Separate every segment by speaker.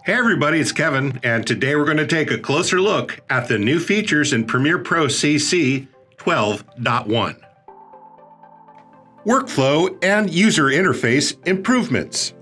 Speaker 1: Hey everybody, it's Kevin, and today we're going to take a closer look at the new features in Premiere Pro CC 12.1. Workflow and user interface improvements.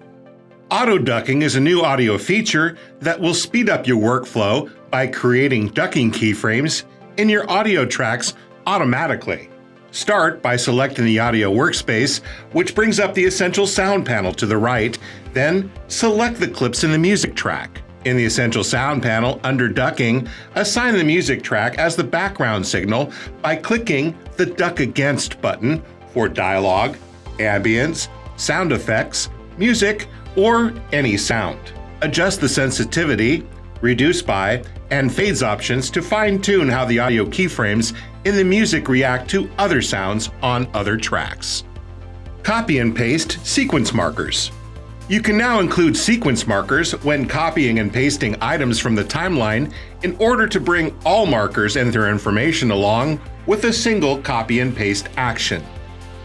Speaker 1: Auto ducking is a new audio feature that will speed up your workflow by creating ducking keyframes in your audio tracks automatically. Start by selecting the audio workspace, which brings up the Essential Sound panel to the right. Then select the clips in the music track. In the Essential Sound panel, under Ducking, assign the music track as the background signal by clicking the Duck Against button for dialogue, ambience, sound effects, music, or any sound. Adjust the sensitivity, reduce by, and fades options to fine-tune how the audio keyframes in the music react to other sounds on other tracks. Copy and paste sequence markers. You can now include sequence markers when copying and pasting items from the timeline in order to bring all markers and their information along with a single copy and paste action.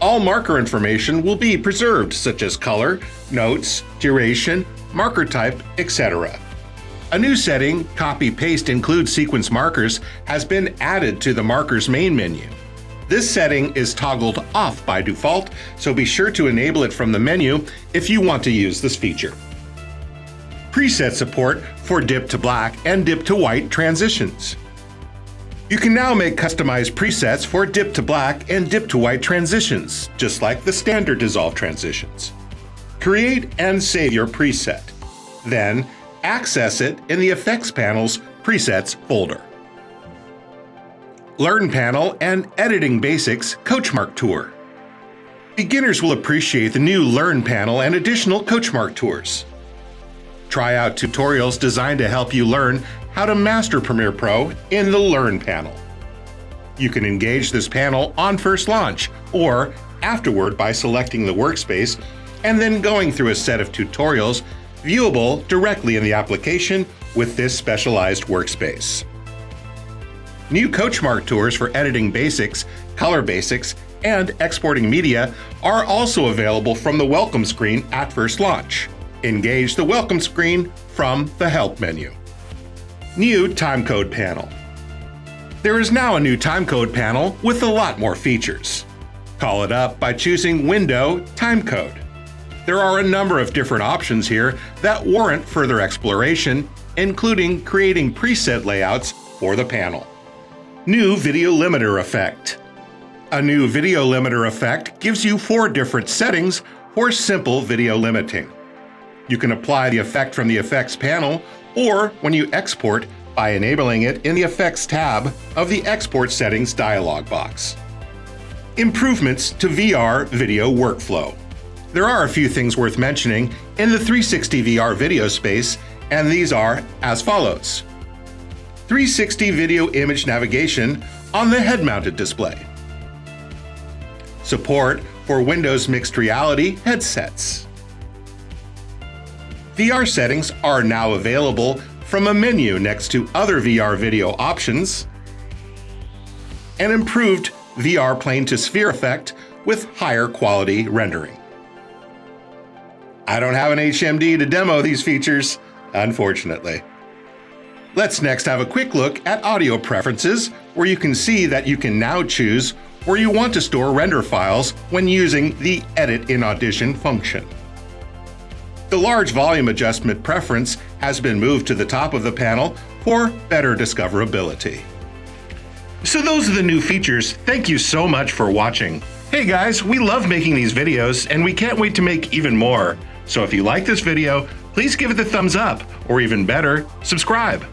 Speaker 1: All marker information will be preserved, such as color, notes, duration, marker type, etc. A new setting, Copy Paste Include Sequence Markers, has been added to the Markers main menu. This setting is toggled off by default, so be sure to enable it from the menu if you want to use this feature. Preset support for dip to black and dip to white transitions. You can now make customized presets for dip to black and dip to white transitions, just like the standard dissolve transitions. Create and save your preset. Then, access it in the Effects panel's Presets folder. Learn Panel and Editing Basics Coachmark Tour. Beginners will appreciate the new Learn Panel and additional Coachmark tours. Try out tutorials designed to help you learn how to master Premiere Pro in the Learn Panel. You can engage this panel on first launch or afterward by selecting the workspace and then going through a set of tutorials viewable directly in the application with this specialized workspace. New Coachmark tours for editing basics, color basics, and exporting media are also available from the welcome screen at first launch. Engage the welcome screen from the Help menu. New Timecode Panel. There is now a new Timecode panel with a lot more features. Call it up by choosing Window Timecode. There are a number of different options here that warrant further exploration, including creating preset layouts for the panel. New Video Limiter Effect. A new video limiter effect gives you 4 different settings for simple video limiting. You can apply the effect from the Effects panel or when you export by enabling it in the Effects tab of the Export Settings dialog box. Improvements to VR video workflow. There are a few things worth mentioning in the 360 VR video space, and these are as follows. 360 video image navigation on the head-mounted display. Support for Windows Mixed Reality headsets. VR settings are now available from a menu next to other VR video options. An improved VR plane to sphere effect with higher quality rendering. I don't have an HMD to demo these features, unfortunately. Let's next have a quick look at audio preferences, where you can see that you can now choose where you want to store render files when using the Edit in Audition function. The large volume adjustment preference has been moved to the top of the panel for better discoverability. So those are the new features. Thank you so much for watching. Hey guys, we love making these videos and we can't wait to make even more. So if you like this video, please give it the thumbs up, or even better, subscribe.